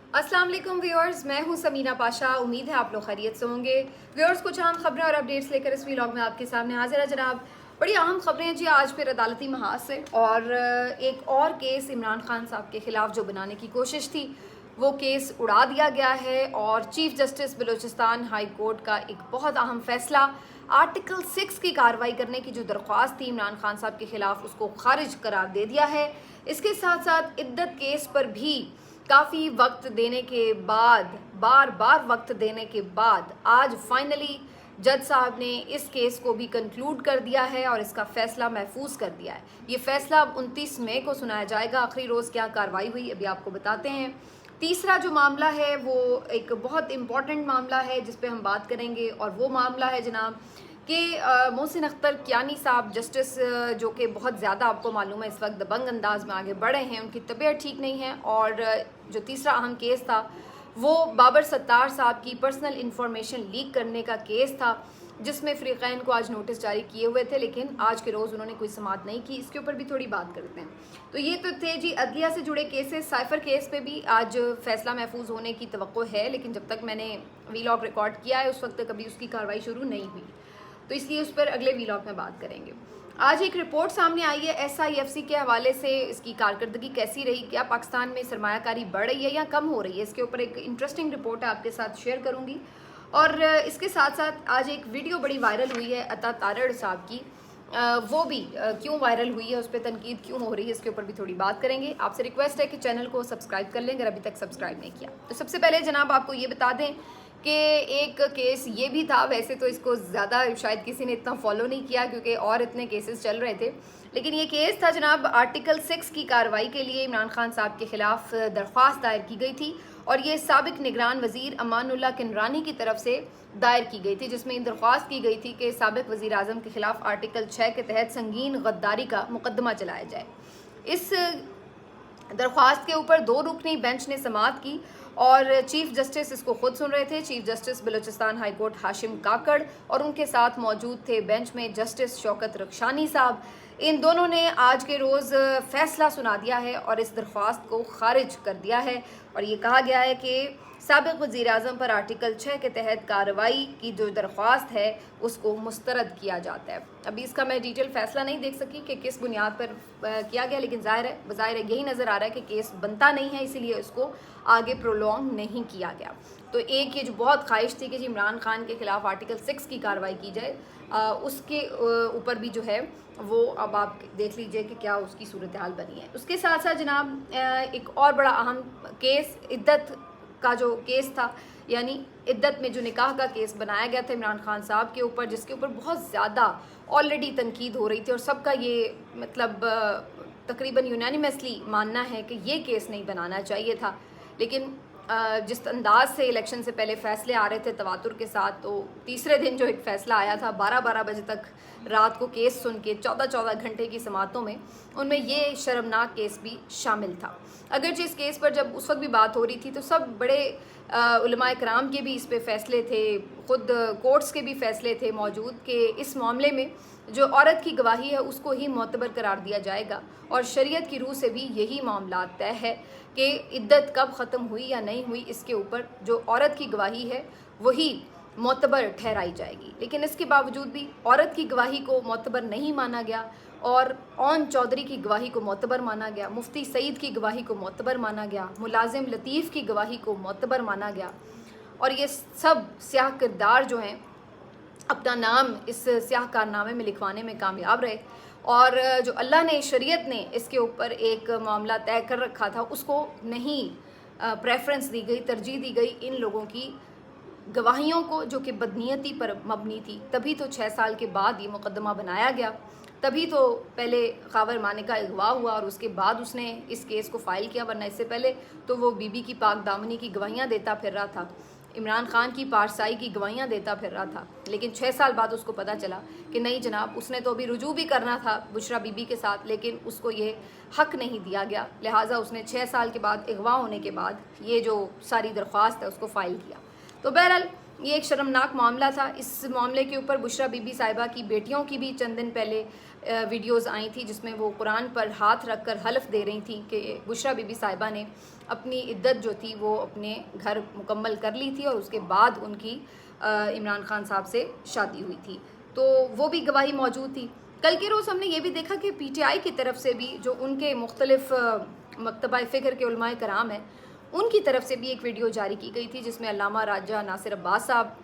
अस्सलाम वालेकुम व्यूअर्स, मैं हूं समीना पाशा। उम्मीद है आप लोग खैरियत से होंगे। व्यूअर्स, कुछ अहम खबरें और अपडेट्स लेकर इस व्लॉग में आपके सामने हाजिर है जनाब। बड़ी अहम खबरें हैं जी आज फिर अदालती महाज से। और एक और केस इमरान खान साहब के खिलाफ जो बनाने की कोशिश थी वो केस उड़ा दिया गया है। और chief justice Balochistan high court का एक बहुत अहम फैसला, आर्टिकल 6 की कार्रवाई करने की जो दरख्वास्त थी इमरान खान साहब के खिलाफ, उसको खारिज करार दे दिया है। इसके साथ साथ इद्दत केस पर भी काफ़ी वक्त देने के बाद, बार बार वक्त देने के बाद आज फाइनली जज साहब ने इस केस को भी कंक्लूड कर दिया है और इसका फैसला महफूज कर दिया है। ये फैसला अब 29 मई को सुनाया जाएगा। आखिरी रोज़ क्या कार्रवाई हुई अभी आपको बताते हैं। तीसरा जो मामला है वो एक बहुत इम्पॉर्टेंट मामला है जिस पे हम बात करेंगे, और वो मामला है जनाब कि मोहसिन अख्तर कियानी साहब जस्टिस, जो कि बहुत ज़्यादा आपको मालूम है इस वक्त दबंग अंदाज में आगे बढ़े हैं, उनकी तबीयत ठीक नहीं है। और जो तीसरा अहम केस था वो बाबर सत्तार साहब की पर्सनल इंफॉर्मेशन लीक करने का केस था, जिसमें फ़रीक़ैन को आज नोटिस जारी किए हुए थे, लेकिन आज के रोज़ उन्होंने कोई समाअत नहीं की। इसके ऊपर भी थोड़ी बात करते हैं। तो ये तो थे जी अदलिया से जुड़े केसेस। साइफ़र केस पे भी आज फ़ैसला महफूज होने की तवक्को है, लेकिन जब तक मैंने वीलॉग रिकॉर्ड किया है उस वक्त कभी उसकी कार्रवाई शुरू नहीं हुई, तो इसलिए उस पर अगले वीलॉग में बात करेंगे। आज एक रिपोर्ट सामने आई है SIFC के हवाले से। इसकी कारकर्दगी कैसी रही, क्या पाकिस्तान में सरमायाकारी बढ़ रही है या कम हो रही है, इसके ऊपर एक इंटरेस्टिंग रिपोर्ट आपके साथ शेयर करूंगी। और इसके साथ साथ आज एक वीडियो बड़ी वायरल हुई है अता तारड़ साहब की, वो भी क्यों वायरल हुई है, उस पर तनकीद क्यों हो रही है, इसके ऊपर भी थोड़ी बात करेंगे। आपसे रिक्वेस्ट है कि चैनल को सब्सक्राइब कर लें अगर अभी तक सब्सक्राइब नहीं किया। तो सबसे पहले जनाब आपको ये बता दें कि एक केस ये भी था, वैसे तो इसको ज़्यादा शायद किसी ने इतना फॉलो नहीं किया क्योंकि और इतने केसेस चल रहे थे, लेकिन ये केस था जनाब आर्टिकल 6 की कार्रवाई के लिए इमरान खान साहब के खिलाफ दरख्वास्त दायर की गई थी। और ये साबिक निगरान वज़ीर अमानुल्लाह किनरानी की तरफ से दायर की गई थी, जिसमें दरख्वास्त की गई थी कि साबिक वज़ीर आज़म के खिलाफ आर्टिकल 6 के तहत संगीन गद्दारी का मुकदमा चलाया जाए। इस दरख्वास्त के ऊपर 2 रुकनी बेंच ने समाअत की और चीफ जस्टिस इसको खुद सुन रहे थे। Chief justice Balochistan high court Hashim Kakar और उनके साथ मौजूद थे बेंच में जस्टिस शौकत रखशानी साहब। इन दोनों ने आज के रोज़ फैसला सुना दिया है और इस दरख्वास्त को खारिज कर दिया है। और ये कहा गया है कि साबिक वज़ीर आज़म पर आर्टिकल 6 के तहत कार्रवाई की जो दरख्वास्त है उसको मुस्तरद किया जाता है। अभी इसका मैं डिटेल फैसला नहीं देख सकी कि किस बुनियाद पर किया गया, लेकिन ज़ाहिर है यही नज़र आ रहा है कि केस बनता नहीं है, इसीलिए इसको आगे प्रोलॉन्ग नहीं किया गया। तो एक ये जो बहुत ख्वाहिश थी कि जी इमरान खान के खिलाफ आर्टिकल 6 की कार्रवाई की जाए, उसके ऊपर भी जो है वो अब आप देख लीजिए कि क्या उसकी सूरत हाल बनी है। उसके साथ साथ जनाब एक और बड़ा अहम केस इद्दत का जो केस था, यानी इद्दत में जो निकाह का केस बनाया गया था इमरान खान साहब के ऊपर, जिसके ऊपर बहुत ज़्यादा ऑलरेडी तनकीद हो रही थी और सबका ये मतलब तकरीबन यूनानिमसली मानना है कि ये केस नहीं बनाना चाहिए था। लेकिन जिस अंदाज से इलेक्शन से पहले फ़ैसले आ रहे थे तवातुर के साथ, तो तीसरे दिन जो एक फ़ैसला आया था 12-12 बजे तक रात को केस सुन के 14-14 घंटे की समातों में, उनमें ये शर्मनाक केस भी शामिल था। अगरचे इस केस पर जब उस वक्त भी बात हो रही थी तो सब बड़े उलमाए कराम के भी इस पे फ़ैसले थे, ख़ुद कोर्ट्स के भी फ़ैसले थे मौजूद कि इस मामले में जो औरत की गवाही है उसको ही मोतबर करार दिया जाएगा। और शरीयत की रूह से भी यही मामला तय है कि इद्दत कब ख़त्म हुई या नहीं हुई, इसके ऊपर जो औरत की गवाही है वही मोतबर ठहराई जाएगी। लेकिन इसके बावजूद भी औरत की गवाही को मोतबर नहीं माना गया और ओन चौधरी की गवाही को मोतबर माना गया, मुफ्ती सईद की गवाही को मोतबर माना गया, मुलाजिम लतीफ़ की गवाही को मोतबर माना गया। और ये सब स्याह किरदार जो हैं अपना नाम इस स्याह कारनामे में लिखवाने में कामयाब रहे। और जो अल्लाह ने, शरीयत ने इसके ऊपर एक मामला तय कर रखा था उसको नहीं प्रेफरेंस दी गई, तरजीह दी गई इन लोगों की गवाहियों को जो कि बदनीयती पर मबनी थी। तभी तो 6 साल के बाद ये मुकदमा बनाया गया, तभी तो पहले खावर माने का अगवा हुआ और उसके बाद उसने इस केस को फ़ाइल किया, वरना इससे पहले तो वो बीबी की पाक दामनी की गवाहियाँ देता फिर रहा था, इमरान खान की पारसाई की गवाहियाँ देता फिर रहा था। लेकिन 6 साल बाद उसको पता चला कि नहीं जनाब, उसने तो अभी रुजू भी करना था बुशरा बीबी के साथ, लेकिन उसको ये हक़ नहीं दिया गया, लिहाजा उसने 6 साल के बाद अगवा होने के बाद ये जो सारी दरख्वास्त है उसको फ़ाइल किया। तो बहरहाल ये एक शर्मनाक मामला था। इस मामले के ऊपर बुशरा बीबी साहिबा की बेटियों की भी चंद दिन पहले वीडियोज़ आई थी जिसमें वो कुरान पर हाथ रख कर हलफ दे रही थी कि बुशरा बीबी साहिबा ने अपनी इद्दत जो थी वो अपने घर मुकम्मल कर ली थी और उसके बाद उनकी इमरान खान साहब से शादी हुई थी, तो वो भी गवाही मौजूद थी। कल के रोज़ हमने ये भी देखा कि PTI की तरफ से भी जो उनके मुख्तलिफ मकतबा फ़िक्र के उलमाए कराम हैं उनकी तरफ से भी एक वीडियो जारी की गई थी जिसमें अल्लामा राजा नासिर अब्बास साहब,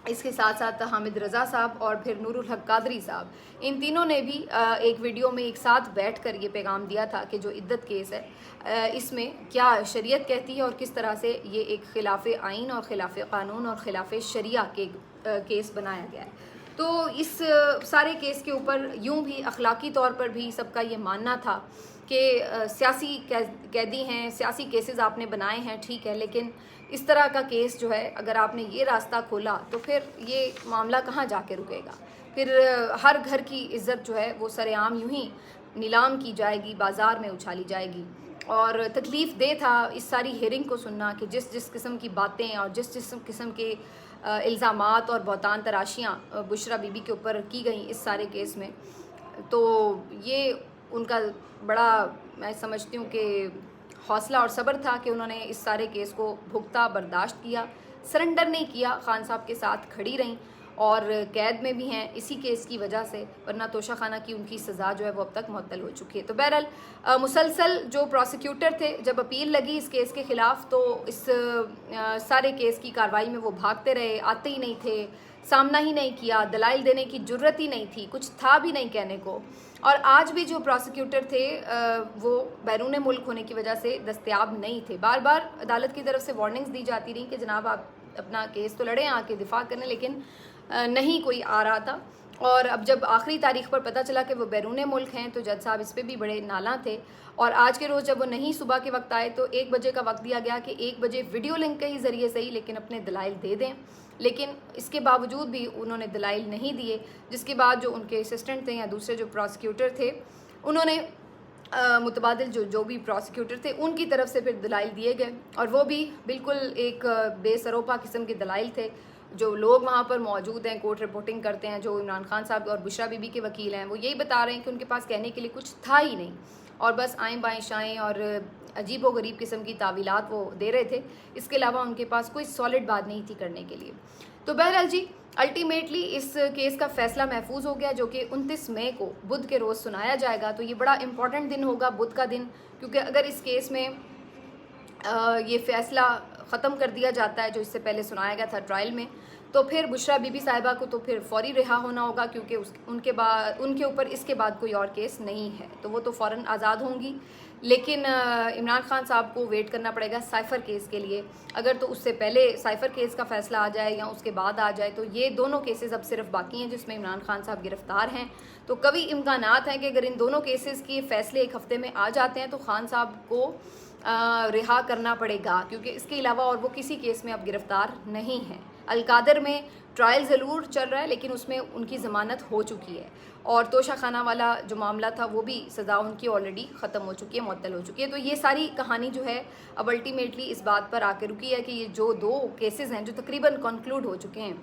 इसके साथ साथ हामिद रज़ा साहब और फिर नूरुल हक कादरी साहब, इन तीनों ने भी एक वीडियो में एक साथ बैठकर ये पैगाम दिया था कि जो इद्दत केस है इसमें क्या शरीयत कहती है और किस तरह से ये एक खिलाफ आइन और खिलाफ कानून और खिलाफ शरिया के केस बनाया गया है। तो इस सारे केस के ऊपर यूं भी अखलाकी तौर पर भी सबका ये मानना था कि सियासी कैदी हैं, सियासी केसेस आपने बनाए हैं, ठीक है, लेकिन इस तरह का केस जो है अगर आपने ये रास्ता खोला तो फिर ये मामला कहाँ जाके रुकेगा। फिर हर घर की इज़्ज़त जो है वो सरेआम यूं ही नीलाम की जाएगी, बाज़ार में उछाली जाएगी। और तकलीफ़ दे था इस सारी हेयरिंग को सुनना कि जिस किस्म की बातें और जिस किस्म के इल्ज़ामात और बहतान तराशियाँ बुशरा बीबी के ऊपर की गई इस सारे केस में, तो ये उनका बड़ा, मैं समझती हूँ कि हौसला और सब्र था कि उन्होंने इस सारे केस को भुगता, बर्दाश्त किया, सरेंडर नहीं किया, खान साहब के साथ खड़ी रहीं और कैद में भी हैं इसी केस की वजह से, वरना तोशा खाना की उनकी सज़ा जो है वो अब तक मुअत्तल हो चुकी है। तो बहरहाल मुसलसल जो प्रोसिक्यूटर थे जब अपील लगी इस केस के ख़िलाफ़ तो इस सारे केस की कार्रवाई में वो भागते रहे, आते ही नहीं थे, सामना ही नहीं किया, दलाइल देने की जुर्रत ही नहीं थी, कुछ था भी नहीं कहने को। और आज भी जो प्रोसिक्यूटर थे वो बैरून मुल्क होने की वजह से दस्तयाब नहीं थे। बार बार अदालत की तरफ से वार्निंग्स दी जाती रही कि जनाब आप अपना केस तो लड़ें, आके दिफा करने, लेकिन नहीं कोई आ रहा था। और अब जब आखिरी तारीख पर पता चला कि वो बैरून मुल्क हैं तो जज साहब इस पर भी बड़े नाला थे। और आज के रोज़ जब वो नहीं सुबह के वक्त आए तो 1 बजे का वक्त दिया गया कि 1 बजे वीडियो लिंक के ही ज़रिए सही लेकिन अपने दलाइल दे दें, लेकिन इसके बावजूद भी उन्होंने दलाइल नहीं दिए, जिसके बाद जो उनके असिस्टेंट थे या दूसरे जो प्रोसिक्यूटर थे उन्होंने मुतबादिल जो भी प्रोसिक्यूटर थे उनकी तरफ से फिर दलाइल दिए गए और वो भी बिल्कुल एक बेसरोपा किस्म के दलाइल थे। जो लोग वहाँ पर मौजूद हैं, कोर्ट रिपोर्टिंग करते हैं, जो इमरान खान साहब और बुशरा बीबी के वकील हैं, वो यही बता रहे हैं कि उनके पास कहने के लिए कुछ था ही नहीं और बस आएँ बाएँ शाएँ और अजीब व गरीब किस्म की तावीलात वो दे रहे थे। इसके अलावा उनके पास कोई सॉलिड बात नहीं थी करने के लिए। तो बहरहाल जी अल्टीमेटली इस केस का फ़ैसला महफूज हो गया जो कि 29 मई को बुध के रोज़ सुनाया जाएगा। तो ये बड़ा इम्पॉर्टेंट दिन होगा बुध का दिन, क्योंकि अगर इस केस में ये फ़ैसला ख़त्म कर दिया जाता है जो इससे पहले सुनाया गया था ट्रायल में, तो फिर बुशरा बीबी साहिबा को तो फिर फौरी रिहा होना होगा, क्योंकि उनके ऊपर इसके बाद कोई और केस नहीं है, तो वो तो फ़ौरन आज़ाद होंगी। लेकिन इमरान खान साहब को वेट करना पड़ेगा साइफ़र केस के लिए। अगर तो उससे पहले साइफ़र केस का फ़ैसला आ जाए या उसके बाद आ जाए तो ये दोनों केसेस अब सिर्फ बाकी हैं जिसमें इमरान खान साहब गिरफ़्तार हैं। तो कभी इम्कानात हैं कि अगर इन दोनों केसेस के फ़ैसले एक हफ़्ते में आ जाते हैं तो खान साहब को रिहा करना पड़ेगा, क्योंकि इसके अलावा और वो किसी केस में अब गिरफ़्तार नहीं हैं। अलकादर में ट्रायल ज़रूर चल रहा है लेकिन उसमें उनकी ज़मानत हो चुकी है और तोशा खाना वाला जो मामला था वो भी सज़ा उनकी ऑलरेडी ख़त्म हो चुकी है, मुअत्तल हो चुकी है। तो ये सारी कहानी जो है अब अल्टीमेटली इस बात पर आकर रुकी है कि ये जो 2 केसेस हैं जो तकरीबन कंक्लूड हो चुके हैं,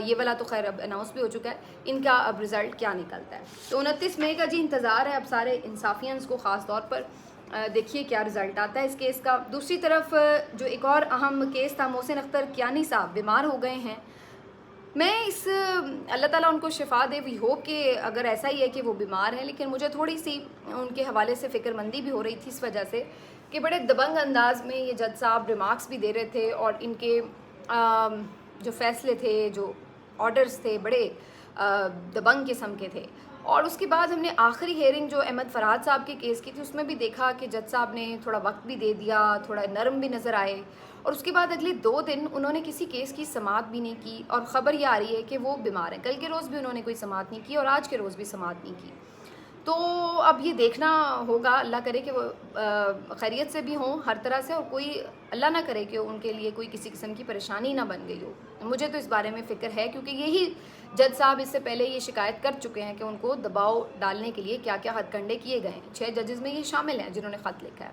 ये वाला तो खैर अब अनाउंस भी हो चुका है, इनका अब रिज़ल्ट क्या निकलता है। तो 29 मई का जी इंतज़ार है अब सारे इंसाफियंस को, ख़ास तौर पर देखिए क्या रिज़ल्ट आता है इस केस का। दूसरी तरफ जो एक और अहम केस था, मोहसिन अख्तर कियानी साहब बीमार हो गए हैं। मैं अल्लाह ताला उनको शिफा दे, वी होप कि अगर ऐसा ही है कि वो बीमार हैं, लेकिन मुझे थोड़ी सी उनके हवाले से फ़िक्रमंदी भी हो रही थी इस वजह से कि बड़े दबंग अंदाज में ये जज साहब रिमार्क्स भी दे रहे थे और इनके जो फ़ैसले थे, जो ऑर्डर्स थे, बड़े दबंग किस्म के थे। और उसके बाद हमने आखिरी हेयरिंग जो अहमद फरहाद साहब के केस की थी उसमें भी देखा कि जज साहब ने थोड़ा वक्त भी दे दिया, थोड़ा नरम भी नज़र आए और उसके बाद अगले 2 दिन उन्होंने किसी केस की समाअत भी नहीं की और ख़बर ये आ रही है कि वो बीमार हैं। कल के रोज़ भी उन्होंने कोई समाअत नहीं की और आज के रोज़ भी समाअत नहीं की। तो अब ये देखना होगा, अल्लाह करे कि वो खैरियत से भी हों हर तरह से और कोई अल्लाह ना करे कि उनके लिए कोई किसी किस्म की परेशानी ना बन गई हो। मुझे तो इस बारे में फ़िक्र है क्योंकि यही जज साहब इससे पहले ये शिकायत कर चुके हैं कि उनको दबाव डालने के लिए क्या क्या हथकंडे किए गए हैं। 6 जजेस में ये शामिल हैं जिन्होंने ख़त लिखा है।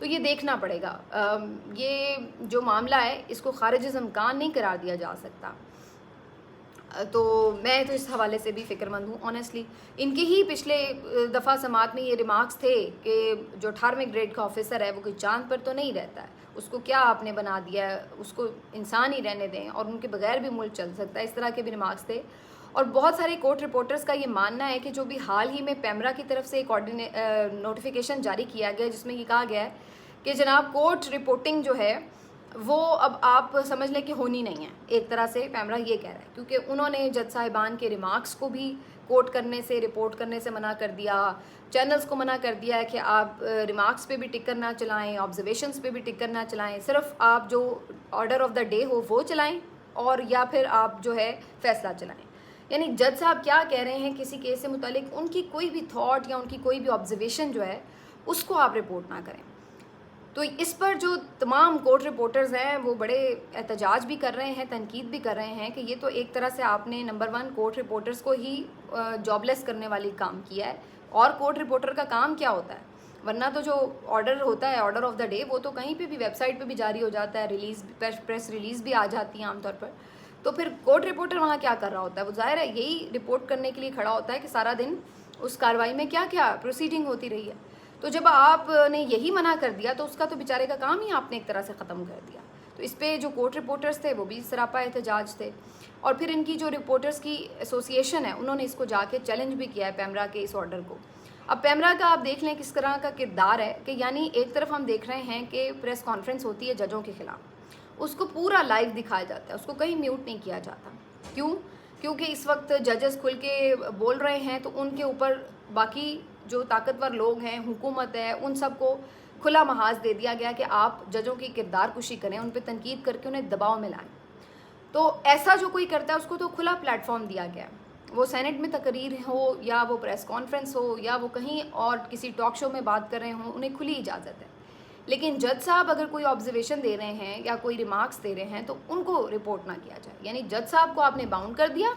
تو یہ دیکھنا پڑے گا. یہ جو معاملہ ہے اس کو خارج امکان نہیں قرار دیا جا سکتا. تو میں تو اس حوالے سے بھی فکر مند ہوں آنیسٹلی. ان کے ہی پچھلے دفعہ سماعت میں یہ ریمارکس تھے کہ جو 18ویں گریڈ کا آفیسر ہے وہ کوئی چاند پر تو نہیں رہتا ہے, اس کو کیا آپ نے بنا دیا ہے, اس کو انسان ہی رہنے دیں اور ان کے بغیر بھی ملک چل سکتا ہے. اس طرح کے بھی ریمارکس تھے. اور بہت سارے کورٹ رپورٹرز کا یہ ماننا ہے کہ جو بھی حال ہی میں پیمرا کی طرف سے ایک نوٹیفیکیشن جاری کیا گیا جس میں یہ کہا گیا ہے کہ جناب کورٹ رپورٹنگ جو ہے وہ اب آپ سمجھ لیں کہ ہونی نہیں ہے. ایک طرح سے پیمرا یہ کہہ رہا ہے کیونکہ انہوں نے جج صاحبان کے ریمارکس کو بھی کوٹ کرنے سے, رپورٹ کرنے سے منع کر دیا. چینلز کو منع کر دیا ہے کہ آپ ریمارکس پہ بھی ٹکر نہ چلائیں, آبزرویشنز پہ بھی ٹکر نہ چلائیں, صرف آپ جو آرڈر آف دا ڈے ہو وہ چلائیں اور یا پھر آپ جو ہے فیصلہ چلائیں. یعنی جج صاحب کیا کہہ رہے ہیں کسی کیس سے متعلق ان کی کوئی بھی تھاٹ یا ان کی کوئی بھی آبزرویشن جو ہے اس کو آپ رپورٹ نہ کریں. تو اس پر جو تمام کورٹ رپورٹرز ہیں وہ بڑے احتجاج بھی کر رہے ہیں, تنقید بھی کر رہے ہیں کہ یہ تو ایک طرح سے آپ نے نمبر 1 کورٹ رپورٹرز کو ہی جاب لیس کرنے والی کام کیا ہے. اور کورٹ رپورٹر کا کام کیا ہوتا ہے, ورنہ تو جو آرڈر ہوتا ہے آرڈر آف دا ڈے وہ تو کہیں پہ بھی ویب سائٹ پہ بھی جاری ہو جاتا ہے, ریلیز پریس ریلیز بھی آ جاتی ہے عام طور پر. تو پھر کورٹ رپورٹر وہاں کیا کر رہا ہوتا ہے, وہ ظاہر ہے یہی رپورٹ کرنے کے لیے کھڑا ہوتا ہے کہ سارا دن اس کارروائی میں کیا کیا پروسیڈنگ ہوتی رہی ہے. تو جب آپ نے یہی منع کر دیا تو اس کا تو بیچارے کا کام ہی آپ نے ایک طرح سے ختم کر دیا. تو اس پہ جو کورٹ رپورٹرز تھے وہ بھی سراپا احتجاج تھے. اور پھر ان کی جو رپورٹرز کی ایسوسیشن ہے انہوں نے اس کو جا کے چیلنج بھی کیا ہے پیمرا کے اس آرڈر کو. اب پیمرا کا آپ دیکھ لیں کس طرح کا کردار ہے کہ یعنی ایک طرف ہم دیکھ رہے ہیں کہ پریس کانفرنس ہوتی ہے ججوں کے خلاف, اس کو پورا لائیو دکھایا جاتا ہے, اس کو کہیں میوٹ نہیں کیا جاتا. کیوں؟ کیونکہ اس وقت ججز کھل کے بول رہے ہیں تو ان کے اوپر باقی جو طاقتور لوگ ہیں, حکومت ہے, ان سب کو کھلا محاذ دے دیا گیا کہ آپ ججوں کی کردار کشی کریں, ان پہ تنقید کر کے انہیں دباؤ میں لائیں. تو ایسا جو کوئی کرتا ہے اس کو تو کھلا پلیٹ فارم دیا گیا ہے, وہ سینٹ میں تقریر ہو یا وہ پریس کانفرنس ہو یا وہ کہیں اور کسی ٹاک شو میں بات کر رہے ہوں, انہیں کھلی اجازت ہے. لیکن جج صاحب اگر کوئی آبزرویشن دے رہے ہیں یا کوئی ریمارکس دے رہے ہیں تو ان کو رپورٹ نہ کیا جائے. یعنی جج صاحب کو آپ نے باؤنڈ کر دیا,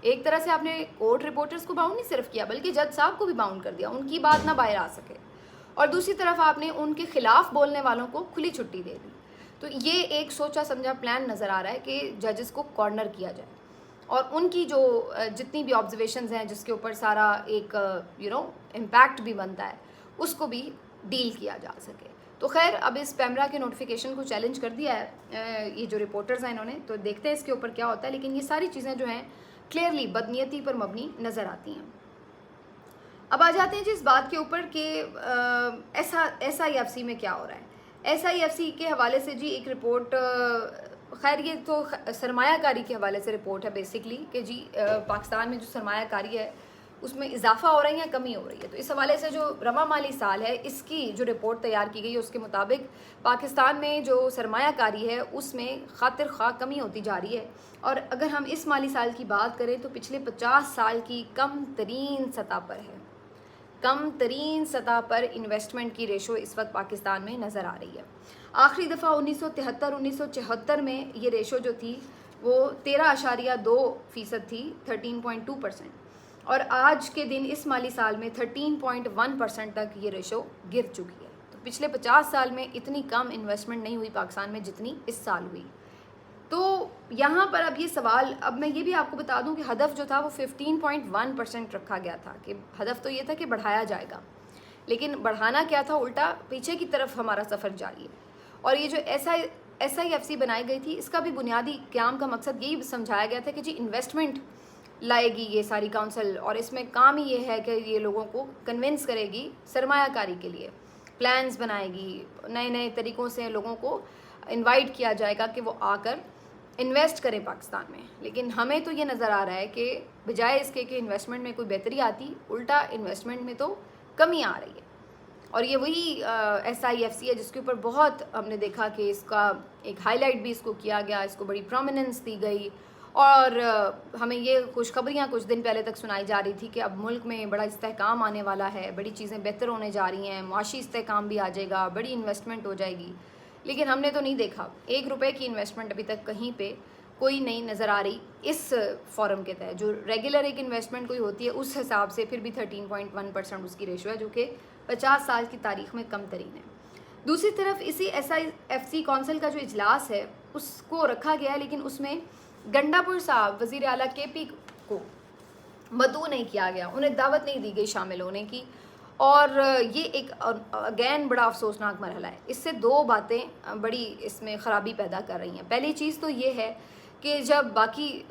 ایک طرح سے آپ نے کورٹ رپورٹرز کو باؤنڈ نہیں صرف کیا بلکہ جج صاحب کو بھی باؤنڈ کر دیا, ان کی بات نہ باہر آ سکے. اور دوسری طرف آپ نے ان کے خلاف بولنے والوں کو کھلی چھٹی دے دی. تو یہ ایک سوچا سمجھا پلان نظر آ رہا ہے کہ ججز کو کارنر کیا جائے اور ان کی جو جتنی بھی آبزرویشنز ہیں جس کے اوپر سارا ایک امپیکٹ بھی بنتا ہے اس کو بھی ڈیل کیا جا سکے. تو خیر اب اس پیمرا کے نوٹیفیکیشن کو چیلنج کر دیا ہے یہ جو رپورٹرز ہیں انہوں نے, تو دیکھتے ہیں اس کے اوپر کیا ہوتا ہے. لیکن یہ ساری چیزیں جو ہیں کلیئرلی بدنیتی پر مبنی نظر آتی ہیں. اب آ جاتے ہیں جی اس بات کے اوپر کہ ایس آئی ایف سی میں کیا ہو رہا ہے. ایس آئی ایف سی کے حوالے سے جی ایک رپورٹ, خیر یہ تو سرمایہ کاری کے حوالے سے رپورٹ ہے بیسکلی کہ جی پاکستان میں جو سرمایہ کاری ہے اس میں اضافہ ہو رہا ہے یا کمی ہو رہی ہے. تو اس حوالے سے جو رواں مالی سال ہے اس کی جو رپورٹ تیار کی گئی ہے اس کے مطابق پاکستان میں جو سرمایہ کاری ہے اس میں خاطر خواہ کمی ہوتی جا رہی ہے. اور اگر ہم اس مالی سال کی بات کریں تو پچھلے 50 سال کی کم ترین سطح پر ہے, کم ترین سطح پر انویسٹمنٹ کی ریشو اس وقت پاکستان میں نظر آ رہی ہے. آخری دفعہ 1973-1974 میں یہ ریشو جو تھی وہ 13.2% تھی, 13.2%. اور آج کے دن اس مالی سال میں 13.1% تک یہ ریشو گر چکی ہے. تو پچھلے 50 سال میں اتنی کم انویسٹمنٹ نہیں ہوئی پاکستان میں جتنی اس سال ہوئی. تو یہاں پر اب یہ سوال, اب میں یہ بھی آپ کو بتا دوں کہ ہدف جو تھا وہ 15.1% رکھا گیا تھا, کہ ہدف تو یہ تھا کہ بڑھایا جائے گا, لیکن بڑھانا کیا تھا, الٹا پیچھے کی طرف ہمارا سفر جاری ہے. اور یہ جو ایس آئی ایف سی بنائی گئی تھی اس کا بھی بنیادی قیام کا مقصد یہی سمجھایا گیا تھا کہ جی انویسٹمنٹ لائے گی یہ ساری کونسل, اور اس میں کام ہی یہ ہے کہ یہ لوگوں کو کنونس کرے گی سرمایہ کاری کے لیے, پلانز بنائے گی, نئے نئے طریقوں سے لوگوں کو انوائٹ کیا جائے گا کہ وہ آ کر انویسٹ کریں پاکستان میں. لیکن ہمیں تو یہ نظر آ رہا ہے کہ بجائے اس کے کہ انویسٹمنٹ میں کوئی بہتری آتی, الٹا انویسٹمنٹ میں تو کمی آ رہی ہے. اور یہ وہی ایس آئی ایف سی ہے جس کے اوپر بہت ہم نے دیکھا کہ اس کا ایک ہائی لائٹ بھی اس کو کیا گیا, اس کو بڑی پرومیننس دی گئی. اور ہمیں یہ خوشخبریاں کچھ دن پہلے تک سنائی جا رہی تھی کہ اب ملک میں بڑا استحکام آنے والا ہے, بڑی چیزیں بہتر ہونے جا رہی ہیں, معاشی استحکام بھی آ جائے گا, بڑی انویسٹمنٹ ہو جائے گی. لیکن ہم نے تو نہیں دیکھا, 1 روپے کی انویسٹمنٹ ابھی تک کہیں پہ کوئی نہیں نظر آ رہی اس فورم کے تحت. جو ریگولر ایک انویسٹمنٹ کوئی ہوتی ہے اس حساب سے پھر بھی 13.1% اس کی ریشو ہے, جو کہ 50 سال کی تاریخ میں کم ترین ہے. دوسری طرف اسی SIFC کونسل کا جو اجلاس ہے اس کو رکھا گیا ہے، لیکن اس میں گنڈا پور صاحب وزیر اعلیٰ KP کو مدعو نہیں کیا گیا، انہیں دعوت نہیں دی گئی شامل ہونے کی، اور یہ ایک اگین بڑا افسوسناک مرحلہ ہے۔ اس سے دو باتیں بڑی اس میں خرابی پیدا کر رہی ہیں۔ پہلی چیز تو یہ ہے کہ جب باقی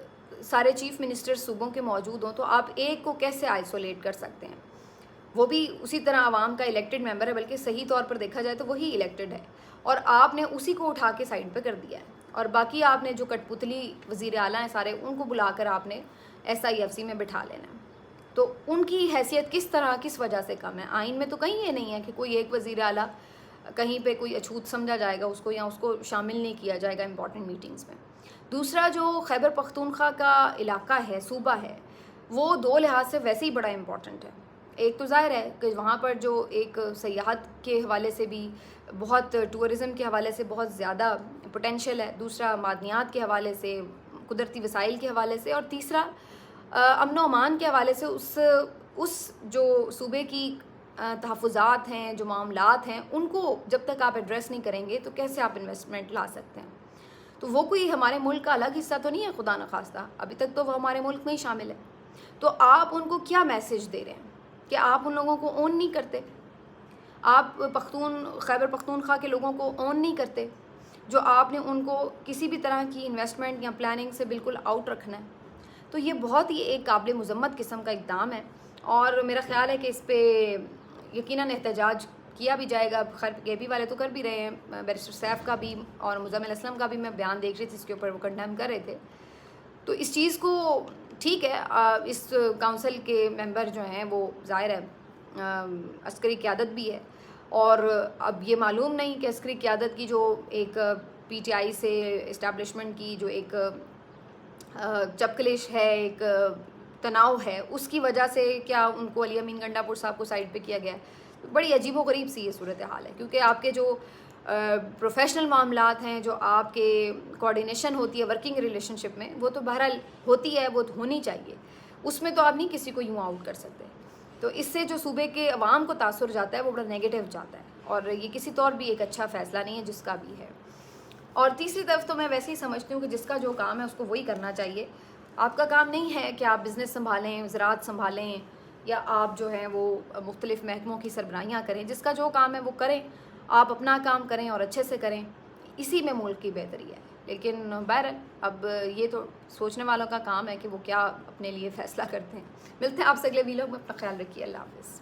سارے چیف منسٹر صوبوں کے موجود ہوں تو آپ ایک کو کیسے آئسولیٹ کر سکتے ہیں؟ وہ بھی اسی طرح عوام کا الیکٹڈ ممبر ہے، بلکہ صحیح طور پر دیکھا جائے تو وہی الیکٹڈ ہے، اور آپ نے اسی کو اٹھا کے سائڈ پہ کر دیا ہے، اور باقی آپ نے جو کٹ پتلی وزیر اعلیٰ ہیں سارے، ان کو بلا کر آپ نے SIFC میں بٹھا لینا ہے۔ تو ان کی حیثیت کس طرح کس وجہ سے کم ہے؟ آئین میں تو کہیں یہ نہیں ہے کہ کوئی ایک وزیر اعلیٰ کہیں پہ کوئی اچھوت سمجھا جائے گا اس کو، یا اس کو شامل نہیں کیا جائے گا امپورٹنٹ میٹنگز میں۔ دوسرا جو خیبر پختونخوا کا علاقہ ہے، صوبہ ہے، وہ دو لحاظ سے ویسے ہی بڑا امپورٹنٹ ہے۔ ایک تو ظاہر ہے کہ وہاں پر جو ایک سیاحت کے حوالے سے بھی بہت، ٹورزم کے حوالے سے بہت زیادہ پوٹینشیل ہے، دوسرا معدنیات کے حوالے سے، قدرتی وسائل کے حوالے سے، اور تیسرا امن و امان کے حوالے سے اس جو صوبے کی تحفظات ہیں، جو معاملات ہیں، ان کو جب تک آپ ایڈریس نہیں کریں گے تو کیسے آپ انویسٹمنٹ لا سکتے ہیں؟ تو وہ کوئی ہمارے ملک کا الگ حصہ تو نہیں ہے خدا نخواستہ، ابھی تک تو وہ ہمارے ملک میں ہی شامل ہے۔ تو آپ ان کو کیا میسج دے رہے ہیں کہ آپ ان لوگوں کو اون نہیں کرتے؟ آپ خیبر پختونخوا کے لوگوں کو اون نہیں کرتے، جو آپ نے ان کو کسی بھی طرح کی انویسٹمنٹ یا پلاننگ سے بالکل آؤٹ رکھنا ہے۔ تو یہ بہت ہی ایک قابل مذمت قسم کا اقدام ہے، اور میرا خیال ہے کہ اس پہ یقیناً احتجاج کیا بھی جائے گا۔ خیر KP والے تو کر بھی رہے ہیں، بیرسٹر سیف کا بھی اور مزمل اسلم کا بھی میں بیان دیکھ رہی تھی، اس کے اوپر وہ کنڈیم کر رہے تھے۔ تو اس چیز کو ٹھیک ہے، اس کونسل کے ممبر جو ہیں وہ ظاہر ہے عسکری قیادت بھی ہے، اور اب یہ معلوم نہیں کہ عسکری قیادت کی جو ایک PTI سے اسٹیبلشمنٹ کی جو ایک چپکلش ہے، ایک تناؤ ہے، اس کی وجہ سے کیا ان کو علی امین گنڈا پور صاحب کو سائڈ پہ کیا گیا ہے؟ بڑی عجیب و غریب سی یہ صورتحال ہے، کیونکہ آپ کے جو پروفیشنل معاملات ہیں، جو آپ کے کوارڈینیشن ہوتی ہے ورکنگ ریلیشن شپ میں، وہ تو بہرحال ہوتی ہے، وہ ہونی چاہیے، اس میں تو آپ نہیں کسی کو یوں آؤٹ کر سکتے۔ تو اس سے جو صوبے کے عوام کو تاثر جاتا ہے وہ بڑا نیگیٹو جاتا ہے، اور یہ کسی طور بھی ایک اچھا فیصلہ نہیں ہے جس کا بھی ہے۔ اور تیسری طرف تو میں ویسے ہی سمجھتی ہوں کہ جس کا جو کام ہے اس کو وہی کرنا چاہیے۔ آپ کا کام نہیں ہے کہ آپ بزنس سنبھالیں، زراعت سنبھالیں، یا آپ جو ہیں وہ مختلف محکموں کی سربراہیاں کریں۔ جس کا جو کام ہے وہ کریں، آپ اپنا کام کریں اور اچھے سے کریں، اسی میں ملک کی بہتری ہے۔ لیکن بہرحال اب یہ تو سوچنے والوں کا کام ہے کہ وہ کیا اپنے لیے فیصلہ کرتے ہیں۔ ملتے ہیں آپ سے اگلے ویلاگ میں، اپنا خیال رکھیے، اللہ حافظ۔